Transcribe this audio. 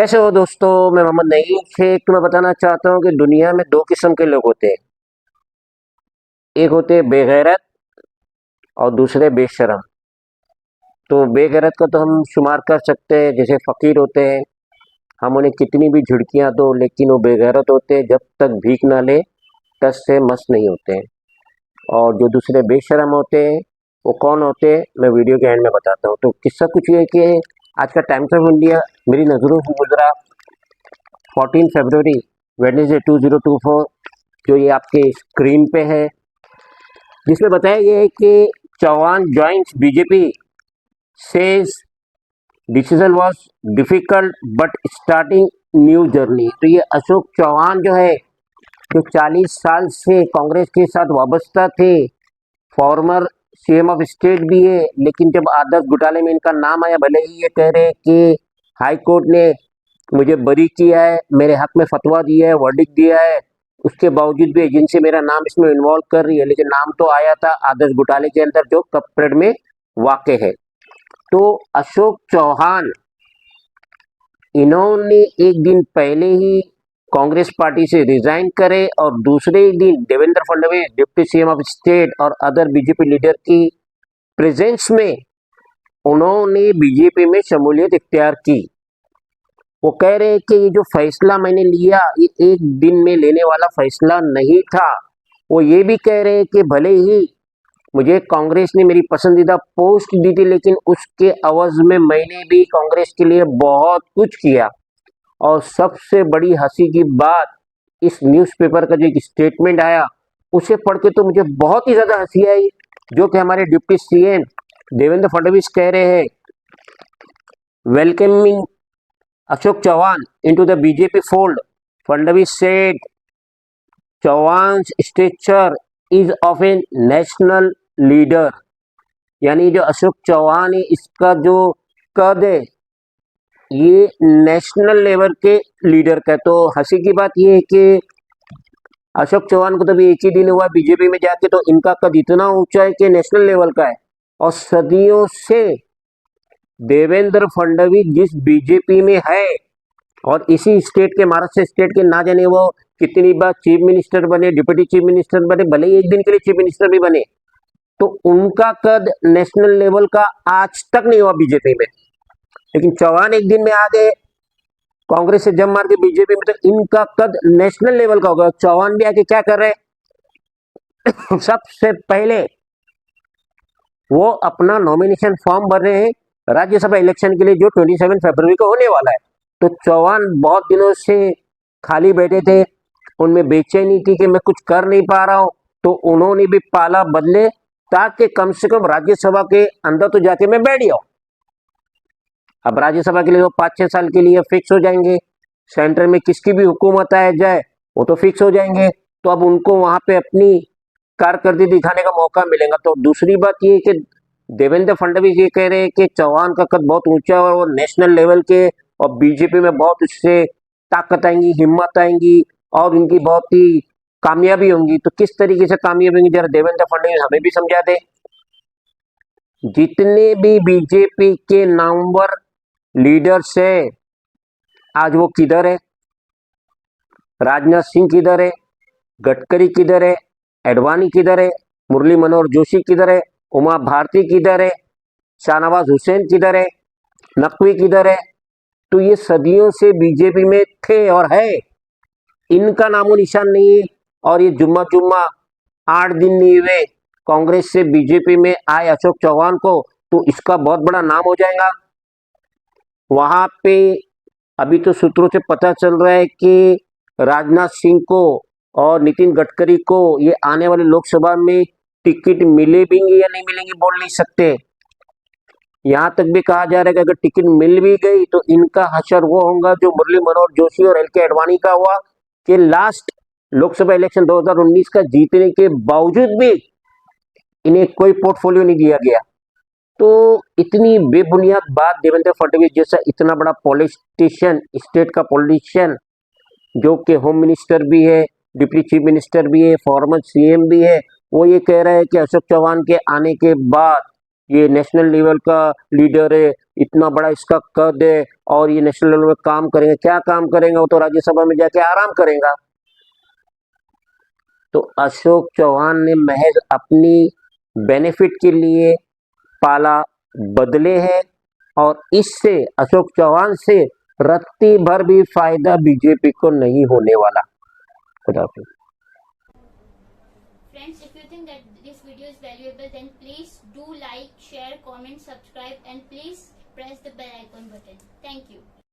कैसे हो दोस्तों। मैं मोहम्मद नईम शेख। मैं बताना चाहता हूँ कि दुनिया में दो किस्म के लोग होते हैं। एक होते हैं बेगैरत और दूसरे बेशरम। तो बेगैरत का तो हम शुमार कर सकते हैं, जैसे फकीर होते हैं, हम उन्हें कितनी भी झिड़कियाँ दो लेकिन वो बेगैरत होते हैं, जब तक भीख ना ले टस से मस नहीं होते हैं। और जो दूसरे बेशरम होते हैं वो कौन होते हैं, मैं वीडियो के एंड में बताता हूँ। तो किस्सा कुछ ये है कि आज का टाइम्स ऑफ इंडिया मेरी नज़रों से गुजरा 14 फरवरी वेडनेसडे 2024, जो ये आपके स्क्रीन पे है, जिसमें बताया गया है कि Chauhan joins BJP, says decision was difficult but starting new journey. तो ये अशोक चौहान जो है, जो 40 साल से कांग्रेस के साथ वाबस्ता थे, फॉर्मर सीएम ऑफ स्टेट भी है, लेकिन जब आदर्श घोटाले में इनका नाम आया, भले ही ये कह रहे हैं कि हाई कोर्ट ने मुझे बरी किया है, मेरे हक में फतवा दिया है, वर्डिक्ट दिया है, उसके बावजूद भी एजेंसी मेरा नाम इसमें इन्वॉल्व कर रही है, लेकिन नाम तो आया था आदर्श घोटाले के अंदर जो कपरेड में वाक़ है। तो अशोक चौहान, इन्होंने एक दिन पहले ही कांग्रेस पार्टी से रिजाइन करे और दूसरे ही दिन Devendra Fadnavis deputy CM of state और अदर बीजेपी लीडर की प्रेजेंस में उन्होंने बीजेपी में शमूलियत इख्तियार की। वो कह रहे हैं कि ये जो फैसला मैंने लिया ये एक दिन में लेने वाला फैसला नहीं था। वो ये भी कह रहे हैं कि भले ही मुझे कांग्रेस ने मेरी पसंदीदा पोस्ट दी थी, लेकिन उसके अवज में मैंने भी कांग्रेस के लिए बहुत कुछ किया। और सबसे बड़ी हंसी की बात, इस न्यूज़पेपर का जो एक स्टेटमेंट आया उसे पढ़ के तो मुझे बहुत ही ज़्यादा हंसी आई, जो कि हमारे डिप्टी सीएम देवेंद्र फडणवीस कह रहे हैं, welcoming Ashok Chauhan into the BJP fold. Fadnavis said Chauhan's stature is of a national leader. यानी जो अशोक चौहान है, इसका जो कद है ये नेशनल लेवल के लीडर का है। तो हंसी की बात ये है कि अशोक चौहान को तो भी एक ही दिन हुआ बीजेपी में जाके, तो इनका कद इतना ऊंचा है कि नेशनल लेवल का है। और सदियों से देवेंद्र फडणवीस जिस बीजेपी में है और इसी स्टेट के, महाराष्ट्र स्टेट के, ना जाने वो कितनी बार चीफ मिनिस्टर बने, डिप्टी चीफ मिनिस्टर बने, भले ही एक दिन के लिए चीफ मिनिस्टर भी बने, तो उनका कद नेशनल लेवल का आज तक नहीं हुआ बीजेपी में। लेकिन चौहान एक दिन में आ गए कांग्रेस से जम मार के बीजेपी में, तो इनका कद नेशनल लेवल का होगा। चौहान भी आके क्या कर रहे हैं सबसे पहले वो अपना नॉमिनेशन फॉर्म भर रहे हैं राज्यसभा इलेक्शन के लिए, जो 27 फरवरी को होने वाला है। तो चौहान बहुत दिनों से खाली बैठे थे, उनमें बेचैनी थी कि मैं कुछ कर नहीं पा रहा हूं, तो उन्होंने भी पाला बदले ताकि कम से कम राज्यसभा के अंदर तो जाके मैं बैठ जाऊं। अब राज्यसभा के लिए वो 5-6 साल के लिए फिक्स हो जाएंगे, सेंटर में किसकी भी हुकूमत आ जाए वो तो फिक्स हो जाएंगे, तो अब उनको वहां पे अपनी कारकर्दगी दिखाने का मौका मिलेगा। तो दूसरी बात ये कि देवेंद्र फडणवीस ये कह रहे हैं कि चौहान का कद बहुत ऊंचा है और नेशनल लेवल के, और बीजेपी में बहुत उससे ताकत आएंगी, हिम्मत आएंगी और इनकी बहुत ही कामयाबी होंगी। तो किस तरीके से कामयाबी होंगी जरा देवेंद्र फडणवीस हमें भी समझा दे। जितने भी बीजेपी के नामवर लीडर्स है, आज वो किधर है? राजनाथ सिंह किधर है? गडकरी किधर है? एडवाणी किधर है? मुरली मनोहर जोशी किधर है? उमा भारती किधर है? शाहनवाज हुसैन किधर है? नकवी किधर है? तो ये सदियों से बीजेपी में थे और है, इनका नामो निशान नहीं है। और ये जुम्मा जुम्मा 8 दिन नहीं हुए कांग्रेस से बीजेपी में आए अशोक चौहान को, तो इसका बहुत बड़ा नाम हो जाएगा वहां पे। अभी तो सूत्रों से पता चल रहा है कि राजनाथ सिंह को और नितिन गडकरी को ये आने वाले लोकसभा में टिकट मिलेगी या नहीं मिलेंगी बोल नहीं सकते। यहां तक भी कहा जा रहा है कि अगर टिकट मिल भी गई तो इनका हशर वो होगा जो मुरली मनोहर जोशी और एल के एडवाणी का हुआ कि लास्ट लोकसभा इलेक्शन 2019 का जीतने के बावजूद भी इन्हें कोई पोर्टफोलियो नहीं दिया गया। तो इतनी बेबुनियाद बात, देवेंद्र फडणवीस जैसा इतना बड़ा पॉलिटिशियन, स्टेट का पॉलिटिशियन, जो कि होम मिनिस्टर भी है, डिप्टी चीफ मिनिस्टर भी है, फॉर्मर सीएम भी है, वो ये कह रहा है कि अशोक चौहान के आने के बाद ये नेशनल लेवल का लीडर है, इतना बड़ा इसका कद है और ये नेशनल लेवल में काम करेंगे। क्या काम करेंगे? वो तो राज्यसभा में जाके आराम करेगा। तो अशोक चौहान ने महज अपनी बेनिफिट के लिए पाला बदले हैं और इससे अशोक चौहान से रत्ती भर भी फायदा बीजेपी को नहीं होने वाला। खुदा हाफिज़। Friends, if you think that this video is valuable, then please do like, share, comment, subscribe, and please press the bell icon button. Thank you.